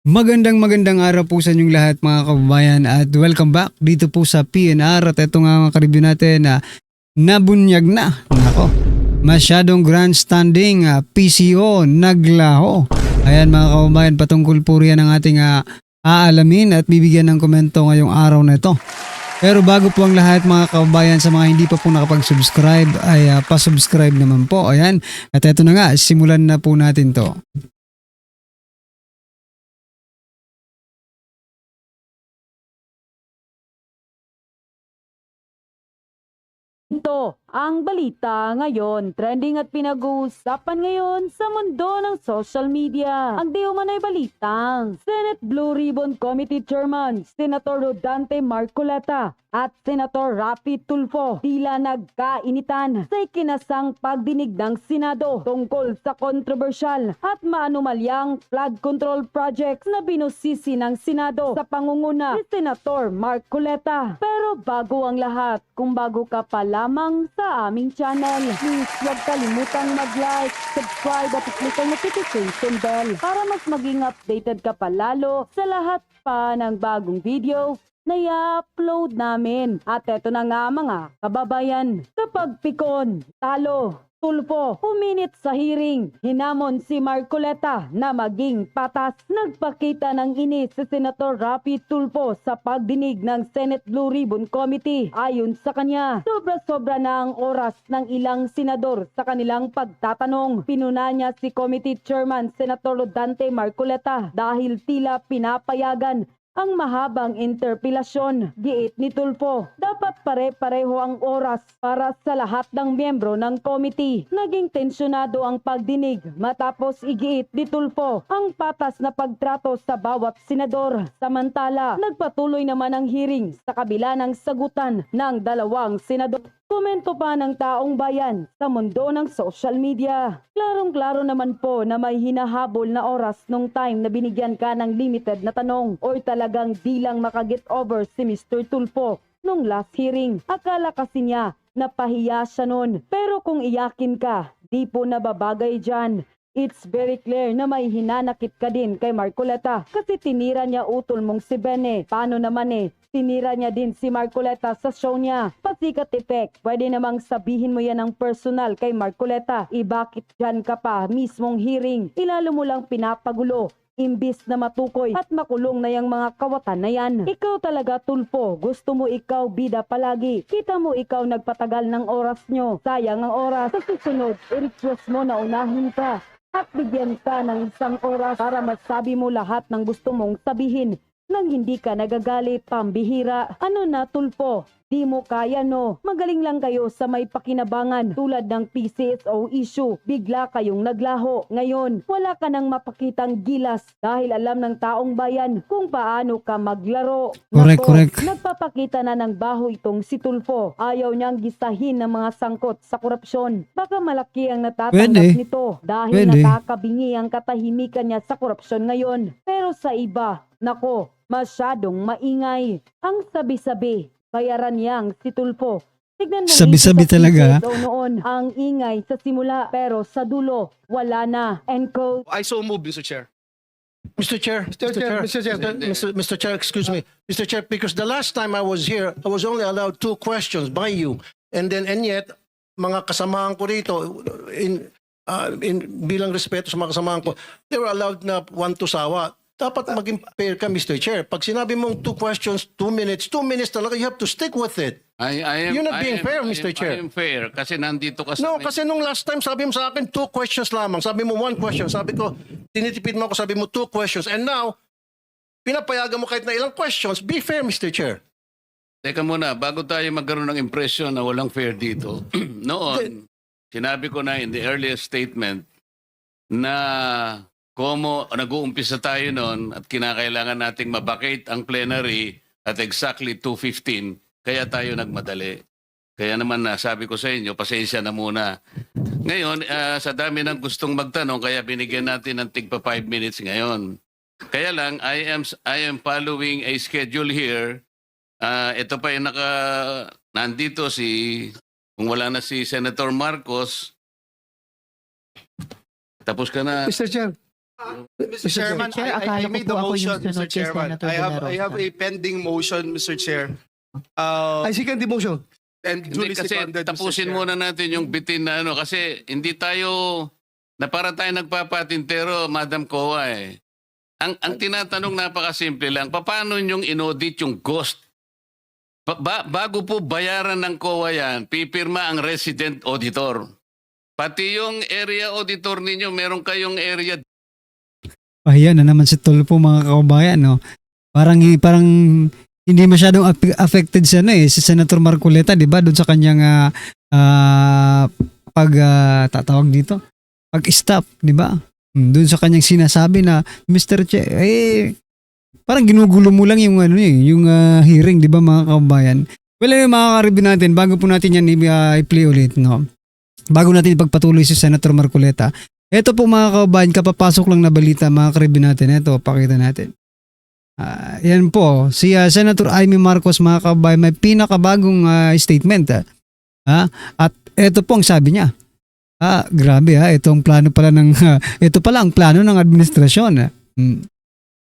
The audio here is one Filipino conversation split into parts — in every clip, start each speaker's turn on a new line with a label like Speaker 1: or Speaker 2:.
Speaker 1: Magandang araw po sa inyong lahat mga kababayan at welcome back dito po sa PNR at ito nga mga ka-review natin na nabunyag na. Nako, masyadong grandstanding PCO naglaho. Ayan mga kababayan, patungkol po riyan ang ating aalamin at bibigyan ng komento ngayong araw na ito. Pero bago po ang lahat mga kababayan, sa mga hindi pa po nakapag-subscribe ay pa-subscribe naman po. Ayan, at ito na nga, simulan na po natin to.
Speaker 2: Ito ang balita ngayon, trending at pinag-uusapan ngayon sa mundo ng social media. Ang di umano'y balitang Senate Blue Ribbon Committee Chairman Senator Rodante Marcoleta at Senator Raffy Tulfo tila nagkainitan sa ikinasang pagdinig ng Senado tungkol sa kontrobersyal at maanumalyang flood control projects na binusisi ng Senado sa pangunguna ni Senator Marcoleta. Pero bago ang lahat, kung bago ka pa lamang sa aming channel, please huwag kalimutang mag-like, subscribe at click ang notification bell para mas maging updated ka pa lalo sa lahat pa ng bagong video na i-upload namin. At eto na nga mga kababayan, kapag pikon, talo, Tulfo, puminit sa hearing, hinamon si Marcoleta na maging patas. Nagpakita ng inis si Senator Raffy Tulfo sa pagdinig ng Senate Blue Ribbon Committee. Ayon sa kanya, sobra-sobra na ang oras ng ilang senador sa kanilang pagtatanong. Pinuna niya si Committee Chairman Senator Rodante Marcoleta dahil tila pinapayagan ang mahabang interpelasyon. Giit ni Tulfo, dapat pare-pareho ang oras para sa lahat ng miyembro ng committee. Naging tensyonado ang pagdinig matapos igiit ni Tulfo ang patas na pagtrato sa bawat senador. Samantala, nagpatuloy naman ang hearing sa kabila ng sagutan ng dalawang senador. Komento pa ng taong bayan sa mundo ng social media. Klarong-klaro naman po na may hinahabol na oras nung time na binigyan ka ng limited na tanong or talagang di lang makaget over si Mr. Tulfo nung last hearing. Akala kasi niya napahiya siya nun. Pero kung iyakin ka, di po nababagay dyan. It's very clear na may hinanakit ka din kay Marcoleta kasi tinira niya utol mong si Bene. Paano naman tinira niya din si Marcoleta sa show niya. Pasikat effect, pwede namang sabihin mo yan ng personal kay Marcoleta. Bakit dyan ka pa mismong hearing? Ilalo mo lang pinapagulo. Imbis na matukoy at makulong na yung mga kawatan na yan. Ikaw talaga Tulfo, gusto mo ikaw bida palagi. Kita mo ikaw nagpatagal ng oras nyo. Sayang ang oras. Sa susunod, i-request mo na unahin ka at bigyan ka ng isang oras para masabi mo lahat ng gusto mong sabihin nang hindi ka nagagalit. Pambihira. Ano na Tulfo? Di mo kaya no? Magaling lang kayo sa may pakinabangan tulad ng PCSO issue. Bigla kayong naglaho. Ngayon, wala ka nang mapakitang gilas dahil alam ng taong bayan kung paano ka maglaro.
Speaker 1: Correct.
Speaker 2: Nagpapakita na ng baho itong si Tulfo. Ayaw niyang gisahin ng mga sangkot sa korupsyon. Baka malaki ang natatanggap nito dahil nakakabingi ang katahimikan niya sa korupsyon ngayon. Pero sa iba, nako, masyadong maingay. Ang sabi-sabi, bayaran niyang si Tulfo. Tignan mo
Speaker 1: Sabi-sabi talaga.
Speaker 2: Noon ang ingay sa simula pero sa dulo wala na. End quote.
Speaker 3: I so move, Mr. Chair.
Speaker 4: Mr. Chair, Mr. Chair, excuse me. Mr. Chair, because the last time I was here, I was only allowed 2 questions by you. And yet, mga kasamahan ko rito, bilang respeto sa mga kasamahan ko, they were allowed na 1 to sawa. Dapat maging fair ka, Mr. Chair. Pag sinabi mong 2 questions, 2 minutes talaga, you have to stick with it. You're not being fair, Mr. Chair.
Speaker 5: I am fair kasi nandito ka sa...
Speaker 4: No, kasi nung last time, sabi mo sa akin, 2 questions lamang. Sabi mo 1 question. Sabi ko, tinitipid mo ako, sabi mo 2 questions. And now, pinapayagan mo kahit na ilang questions. Be fair, Mr. Chair.
Speaker 5: Teka muna, bago tayo magkaroon ng impression na walang fair dito, noon, sinabi ko na in the earliest statement na nag-uumpisa tayo noon at kinakailangan nating mabakate ang plenary at exactly 2:15, kaya tayo nagmadali. Kaya naman sabi ko sa inyo, pasensya na muna. Ngayon, sa dami ng gustong magtanong, kaya binigyan natin ng tigpa 5 minutes ngayon. Kaya lang, I am following a schedule here. Ito pa yung nandito kung wala na si Senator Marcos, tapos ka na.
Speaker 4: Mr. Chair,
Speaker 3: Mr. Chairman,
Speaker 6: Chair,
Speaker 3: I
Speaker 6: akala ko
Speaker 3: made
Speaker 6: po
Speaker 3: the
Speaker 6: ako yung
Speaker 3: motion,
Speaker 6: sunod
Speaker 3: Mr.
Speaker 6: kay
Speaker 3: Chairman.
Speaker 6: Senator
Speaker 3: I
Speaker 6: De La
Speaker 3: have
Speaker 6: Rosa.
Speaker 3: a pending motion, Mr. Chair.
Speaker 7: I second the motion.
Speaker 3: And
Speaker 5: Hindi,
Speaker 3: duly
Speaker 5: kasi
Speaker 3: seconded, Mr.
Speaker 5: tapusin
Speaker 3: Chair.
Speaker 5: muna natin yung bitin na ano kasi hindi tayo na para tayo nagpapatintero, Madam Kowa eh. Ang tinatanong napakasimple lang, paano yung inaudit yung ghost? Bago po bayaran ng COA yan, pipirma ang resident auditor. Pati yung area auditor ninyo, meron kayong area.
Speaker 1: Ayan na naman si Tulfo mga kababayan, no? Parang hindi masyadong affected siya na si Senator Marcoleta, 'di ba? Doon sa kanyang tatawag dito. Pag-stop, 'di ba? Doon sa kanyang sinasabi na Mr. Che, parang ginugulo mo lang yung yung hearing, 'di ba mga kababayan? Well, mga karibin natin, bago po natin yan i-play ulit, no? Bago natin ipagpatuloy si Senator Marcoleta, ito po mga kababayan, kapapasok lang na balita mga karibin natin. Ito, pakita natin. Yan po, si Senator Amy Marcos mga kababayan, may pinakabagong statement. At ito po ang sabi niya. Grabe itong plano pala ng, ito pala ang plano ng administrasyon.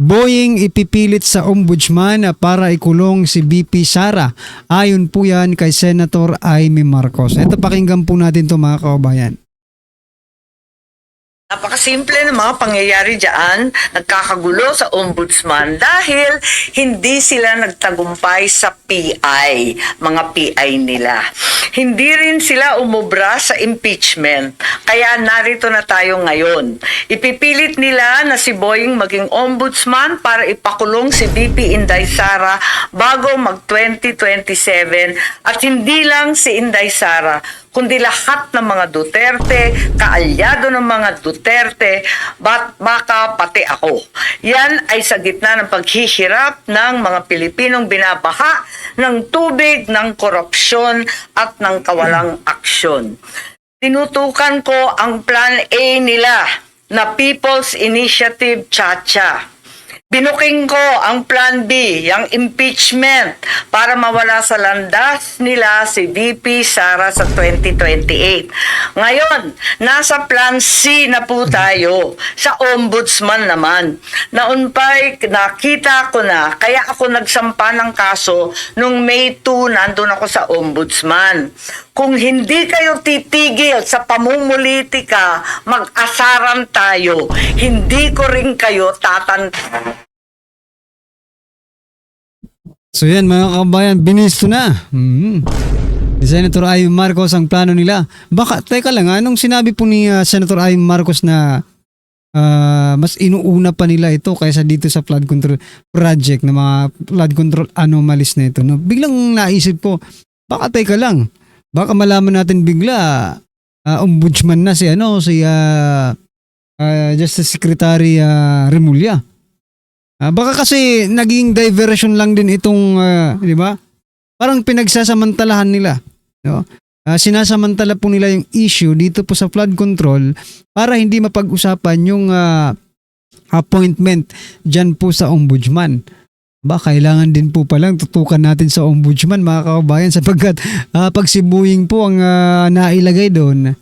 Speaker 1: Boying ipipilit sa ombudsman para ikulong si BP Sara. Ayon po yan kay Senator Amy Marcos. Ito, pakinggan po natin to mga kababayan.
Speaker 8: Napakasimple ng mga pangyayari dyan, nagkakagulo sa ombudsman dahil hindi sila nagtagumpay sa PI, mga PI nila. Hindi rin sila umubra sa impeachment, kaya narito na tayo ngayon. Ipipilit nila na si Boying maging ombudsman para ipakulong si VP Inday Sara bago mag-2027 at hindi lang si Inday Sara, kundi lahat ng mga Duterte, kaalyado ng mga Duterte, baka pati ako. Yan ay sa gitna ng paghihirap ng mga Pilipinong binabaha ng tubig, ng korupsyon at ng kawalang aksyon. Tinutukan ko ang Plan A nila na People's Initiative Chacha. Binuking ko ang Plan B, yung impeachment, para mawala sa landas nila si VP Sara sa 2028. Ngayon, nasa Plan C na po tayo, sa ombudsman naman. Noon pa'y nakita ko na, kaya ako nagsampa ng kaso nung May 2, nandun ako sa ombudsman. Kung hindi kayo titigil sa pamumulitika, mag-asaran tayo. Hindi ko rin kayo
Speaker 1: So yan mga kababayan, binisto na. Ni Senator Amy Marcos ang plano nila. Baka, teka lang, anong sinabi po ni Senator Amy Marcos na mas inuuna pa nila ito kaysa dito sa flood control project na mga flood control anomalies na ito. No? Biglang naisip ko, baka teka lang, baka malaman natin bigla ombudsman na si Justice Secretary Remulla. Baka kasi naging diversion lang din itong, di ba? Parang pinagsasamantalahan nila. No? Sinasamantala po nila yung issue dito po sa flood control para hindi mapag-usapan yung appointment dyan po sa ombudsman. Kailangan din po palang tutukan natin sa ombudsman mga kababayan sapagkat pag si Boying po ang nailagay doon,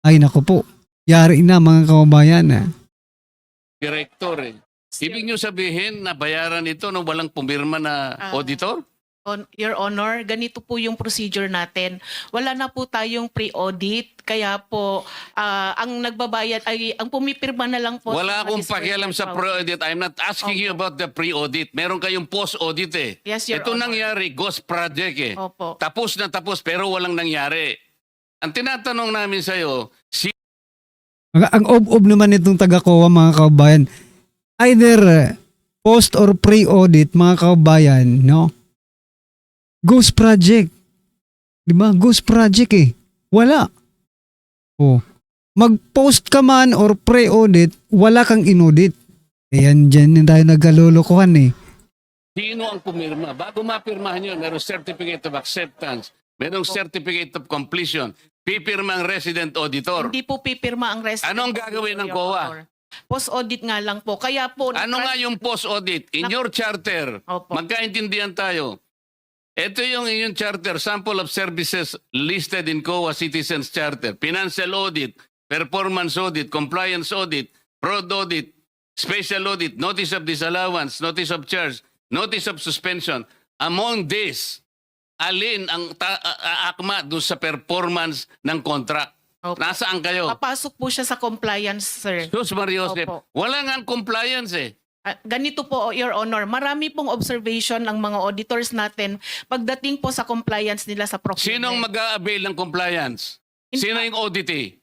Speaker 1: ay naku po, yari na mga kababayan.
Speaker 5: Director eh. Ibig nyo sabihin na bayaran ito nung walang pumirma na auditor?
Speaker 6: Your Honor, ganito po yung procedure natin. Wala na po tayong pre-audit, kaya po ang nagbabayad ay ang pumipirma na lang po.
Speaker 5: Wala
Speaker 6: sa
Speaker 5: akong
Speaker 6: disbursement
Speaker 5: pakialam sa
Speaker 6: power.
Speaker 5: pre-audit. I'm not asking you about the pre-audit. Meron kayong post-audit eh.
Speaker 6: Yes, Your
Speaker 5: Ito
Speaker 6: Honor.
Speaker 5: nangyari, ghost project eh.
Speaker 6: Opo.
Speaker 5: Tapos na tapos pero walang nangyari. Ang tinatanong namin sa'yo,
Speaker 1: Ang ob-ob naman itong taga-COA mga kababayan, either post or pre-audit mga kababayan, no? Ghost project. Di ba? Ghost project eh. Wala. Mag-post ka man or pre-audit, wala kang in-audit. Ayan, dyan tayo nagkalolokohan eh.
Speaker 5: sino ang pumirma? Bago mapirmahan yun, merong certificate of acceptance, merong certificate of completion, pipirma ang resident auditor.
Speaker 6: Hindi po pipirma ang rest.
Speaker 5: Anong gagawin ng
Speaker 6: Your
Speaker 5: COA?
Speaker 6: Honor. Post-audit nga lang po. Kaya po...
Speaker 5: Ano nga yung post-audit? In your charter,
Speaker 6: Opo.
Speaker 5: magkaintindihan tayo. Ito yung inyong charter, sample of services listed in COA Citizens Charter. Financial audit, performance audit, compliance audit, fraud audit, special audit, notice of disallowance, notice of charge, notice of suspension. Among these, alin ang aakma doon sa performance ng contract?
Speaker 6: Opo.
Speaker 5: Nasaan kayo?
Speaker 6: Papasok po siya sa compliance, sir.
Speaker 5: Sus Mariosep,
Speaker 6: Opo.
Speaker 5: wala nga ang compliance eh.
Speaker 6: Ganito po, Your Honor, marami pong observation ng mga auditors natin pagdating po sa compliance nila sa procurement.
Speaker 5: Sinong mag-a-avail ng compliance? Sino yung auditee?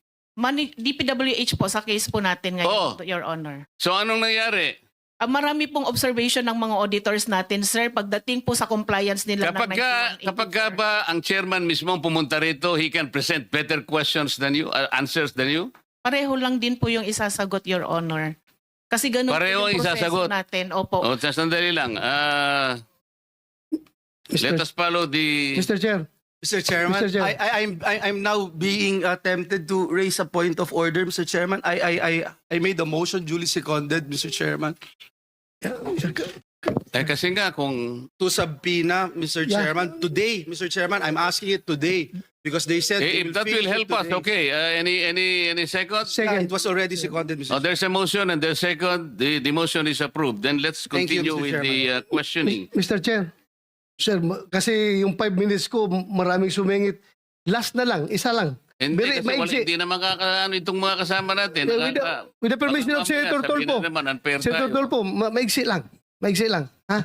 Speaker 6: DPWH po sa case po natin ngayon,
Speaker 5: Oo.
Speaker 6: Your Honor.
Speaker 5: So anong nangyari?
Speaker 6: Marami pong observation ng mga auditors natin, sir, pagdating po sa compliance nila
Speaker 5: Kapag
Speaker 6: ng 9184.
Speaker 5: ba ang chairman mismo pumunta rito, he can present better questions than you, answers than you?
Speaker 6: Pareho lang din po yung isasagot, Your Honor. Kasi ganun
Speaker 5: Pareho
Speaker 6: po
Speaker 5: ang
Speaker 6: yung proseso
Speaker 5: isasagot?
Speaker 6: natin. Opo.
Speaker 5: O, sandali lang. Let us follow the...
Speaker 7: Mr. Chair.
Speaker 3: Mr. Chairman,
Speaker 7: Mr. Chair.
Speaker 3: I'm now being tempted to raise a point of order, Mr. Chairman. I made a motion duly seconded, Mr. Chairman,
Speaker 5: kasi nga kung...
Speaker 3: to subpoena, Mr.
Speaker 7: Yeah.
Speaker 3: Chairman, today, Mr. Chairman. I'm asking it today because they said they
Speaker 5: if that will
Speaker 3: finish it
Speaker 5: help us,
Speaker 3: today.
Speaker 5: okay. Any seconds?
Speaker 3: Yeah,
Speaker 7: Second.
Speaker 3: it was already seconded, Mr.
Speaker 5: Oh, there's a motion and there's second. The motion is approved. Then let's
Speaker 3: Thank you,
Speaker 5: continue
Speaker 3: Mr.
Speaker 5: with the questioning.
Speaker 7: Mr. Chair. Sir, kasi yung 5 minutes ko, maraming sumingit. Last na lang, isa lang.
Speaker 5: Hindi,
Speaker 7: Very
Speaker 5: kasi wala,
Speaker 7: maigsi.
Speaker 5: hindi na makakaano itong mga kasama natin.
Speaker 7: With the permission of Senator Tolpo.
Speaker 5: Unfair
Speaker 7: Senator
Speaker 5: tayo.
Speaker 7: Tolpo, maigsi lang. Maigsi lang. Ha?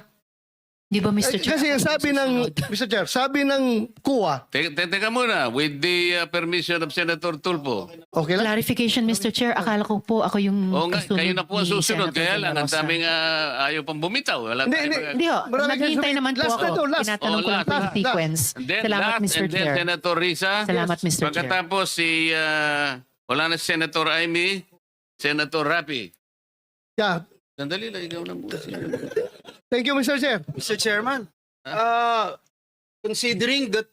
Speaker 9: Di ba, Mr. Chair?
Speaker 7: Kasi ang sabi ng, Mr. Chair, sabi ng kuwa,
Speaker 5: Teka muna, with the permission of Senator Tulfo.
Speaker 7: okay lang?
Speaker 9: Clarification, Mr. Chair. Akala ko po ako yung
Speaker 5: Oo nga,
Speaker 9: kasunod
Speaker 5: kayo na po ang
Speaker 9: ni
Speaker 5: susunod.
Speaker 9: Senator
Speaker 5: Kaya
Speaker 9: De La
Speaker 5: lang, ang
Speaker 9: Rosa.
Speaker 5: daming ayaw pang bumitaw. Wala
Speaker 7: Hindi,
Speaker 5: tayong
Speaker 7: hindi.
Speaker 5: mga-
Speaker 9: Hindi ho,
Speaker 7: Maraming
Speaker 9: naghihintay
Speaker 7: sasabihin.
Speaker 9: naman po
Speaker 7: Last
Speaker 9: ako.
Speaker 7: na to, last.
Speaker 9: Tinatanong ko lang po
Speaker 5: last.
Speaker 9: yung sequence.
Speaker 5: And then
Speaker 9: Salamat,
Speaker 5: last,
Speaker 9: Mr.
Speaker 5: and then
Speaker 9: Chair.
Speaker 5: Senator Risa.
Speaker 9: Salamat, Mr. Chair.
Speaker 5: Pagkatapos wala na si Senator Amy, Senator Rapi.
Speaker 7: Yeah.
Speaker 5: Sandali lang, ikaw na muna.
Speaker 7: Thank you, Mr. Chair.
Speaker 3: Mr. Chairman, considering that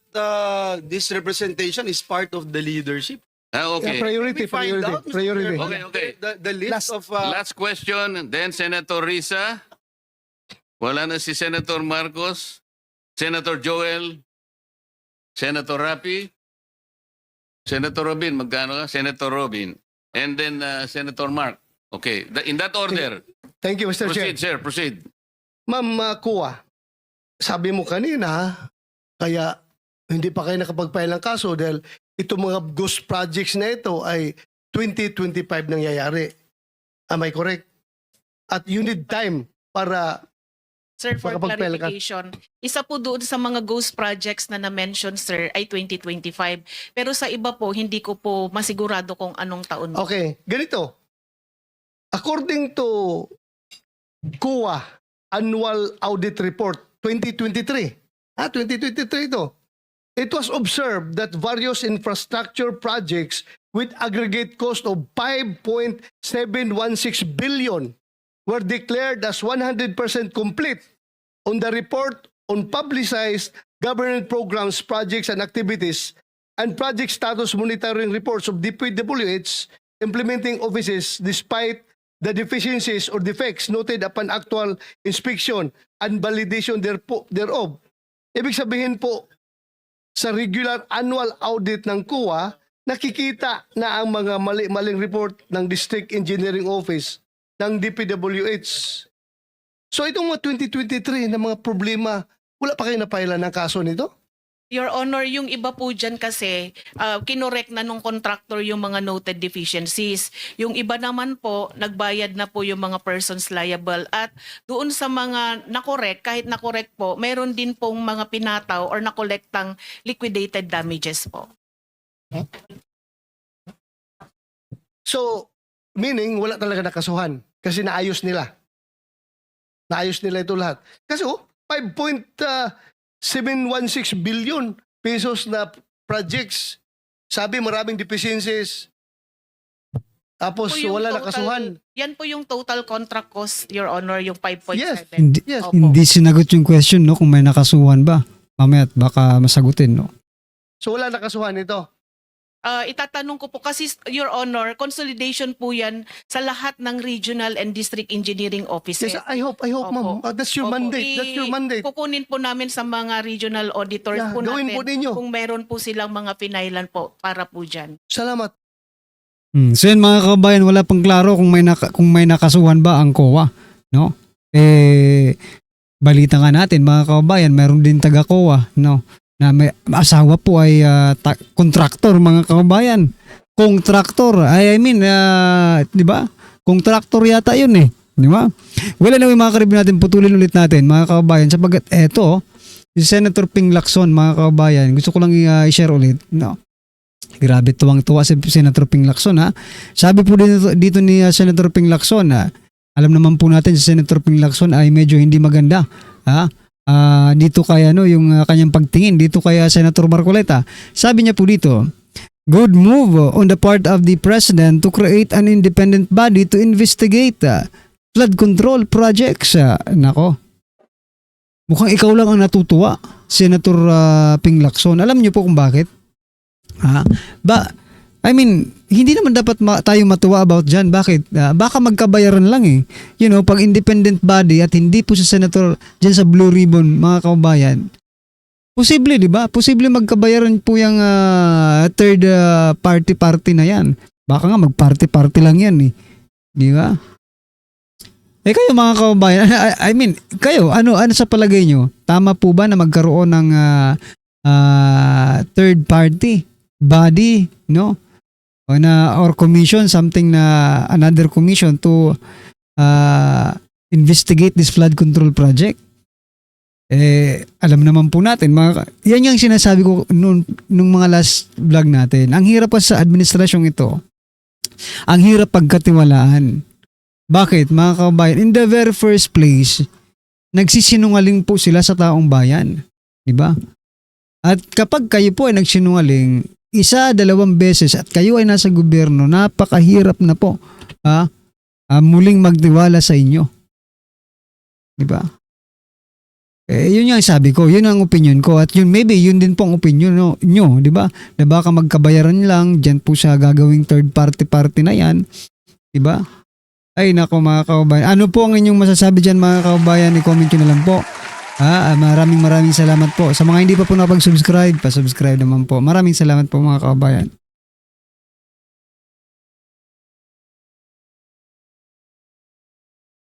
Speaker 3: this representation is part of the leadership,
Speaker 5: Okay.
Speaker 7: Yeah, priority,
Speaker 3: we find
Speaker 7: priority,
Speaker 3: out, Mr.
Speaker 7: priority.
Speaker 3: Chairman,
Speaker 5: Okay.
Speaker 3: the list of
Speaker 5: Last question, then Senator Risa. Wala na si Senator Marcos, Senator Joel, Senator Rapi, Senator Robin, magkano ka? Senator Robin. And then Senator Mark. Okay, in that order.
Speaker 7: Thank you, Mr. Chair.
Speaker 5: Proceed, sir, proceed.
Speaker 7: Ma'am Kuwa, sabi mo kanina, kaya hindi pa kayo nakapag-file ng kaso dahil itong mga ghost projects na ito ay 2025 nangyayari. Am I correct? At you need time para...
Speaker 6: Sir, for
Speaker 7: Makapagpile ka.
Speaker 6: clarification, isa po doon sa mga ghost projects na na-mention, sir, ay 2025. Pero sa iba po, hindi ko po masigurado kung anong taon.
Speaker 7: Okay, ganito. According to COA Annual Audit Report 2023, 2023 ito, it was observed that various infrastructure projects with aggregate cost of 5.716 billion were declared as 100% complete. On the report on publicized government programs, projects, and activities, and project status monitoring reports of DPWH implementing offices despite the deficiencies or defects noted upon actual inspection and validation thereof. Ibig sabihin po, sa regular annual audit ng COA, nakikita na ang mga mali-maling report ng District Engineering Office ng DPWH. So itong mga 2023 na mga problema, wala pa kayo napailan ng kaso nito?
Speaker 6: Your Honor, yung iba po dyan kasi, kinorek na nung contractor yung mga noted deficiencies. Yung iba naman po, nagbayad na po yung mga persons liable. At doon sa mga nakorek, kahit nakorek po, meron din pong mga pinataw or nakolektang liquidated damages po.
Speaker 7: So, meaning wala talaga nakasuhan kasi naayos nila. Naayos nila ito lahat. Kasi 5.716 billion pesos na projects. Sabi maraming deficiencies. Tapos
Speaker 6: Po yung
Speaker 7: wala
Speaker 6: total-
Speaker 7: nakasuhan.
Speaker 6: Yan po yung total contract cost, Your Honor, yung 5.7.
Speaker 7: Yes.
Speaker 1: Hindi,
Speaker 7: Yes.
Speaker 6: Opo.
Speaker 1: hindi sinagot yung question, no? Kung may nakasuhan ba. Mamaya baka masagutin, no?
Speaker 7: So wala nakasuhan ito.
Speaker 6: Itatanong ko po kasi, Your Honor, consolidation po yan sa lahat ng regional and district engineering offices.
Speaker 7: Yes, I hope, ma'am.
Speaker 6: Opo.
Speaker 7: That's your
Speaker 6: Opo.
Speaker 7: mandate. That's your mandate.
Speaker 6: Kukunin po namin sa mga regional auditors
Speaker 7: Yeah,
Speaker 6: po
Speaker 7: gawin
Speaker 6: natin
Speaker 7: po ninyo.
Speaker 6: kung meron po silang mga pinailan po para po dyan.
Speaker 7: Salamat.
Speaker 1: So yun mga kababayan, wala pang klaro kung may nakasuhan ba ang COA, no? Balita nga natin mga kababayan, mayroon din taga COA, no? Na may asawa po ay kontraktor mga kababayan. Kontraktor, di ba? Kontraktor yata yun eh, di ba? Well, anyway mga karibin natin, putulin ulit natin mga kababayan, sapagat eto, si Senator Ping Lacson mga kababayan, gusto ko lang i-share ulit, no? Grabe, tuwang-tuwa si Senator Ping Lacson, ha. Sabi po dito ni Senator Ping Lacson, alam naman po natin si Senator Ping Lacson ay medyo hindi maganda, ha. Dito kaya yung kanyang pagtingin dito kaya Senator Marcoleta. Sabi niya po dito, good move on the part of the President to create an independent body to investigate flood control projects. Nako, mukhang ikaw lang ang natutuwa, Senator Ping Lacson. Alam niyo po kung bakit? Hindi naman dapat tayo matuwa about dyan. Bakit? Baka magkabayaran lang eh. Pag independent body at hindi po si Senator dyan sa Blue Ribbon, mga kababayan, posible, di ba? Posible magkabayaran po yung third party na yan. Baka nga mag-party lang yan eh. Di ba? Kayo mga kababayan, kayo, ano sa palagay nyo? Tama po ba na magkaroon ng third party body, no? Or commission, something na another commission to investigate this flood control project? Alam naman po natin, yan yung sinasabi ko nung mga last vlog natin. Ang hirap pa sa administrasyong ito. Ang hirap pagkatiwalaan. Bakit, mga kababayan? In the very first place, nagsisinungaling po sila sa taong bayan. Diba? At kapag kayo po ay nagsinungaling, 1, 2 beses at kayo ay nasa gobyerno, napakahirap na po muling magtiwala sa inyo. Diba? Yun yung sabi ko, yun ang opinion ko at maybe yun din pong opinion nyo, diba? Na baka magkabayaran lang, dyan po sa gagawing third party na yan. Diba? Ay nako mga kababayan, ano po ang inyong masasabi dyan mga kababayan? I-comment nyo na lang po. Maraming salamat po. Sa mga hindi pa po nakapag-subscribe, pa-subscribe naman po. Maraming salamat po mga kababayan.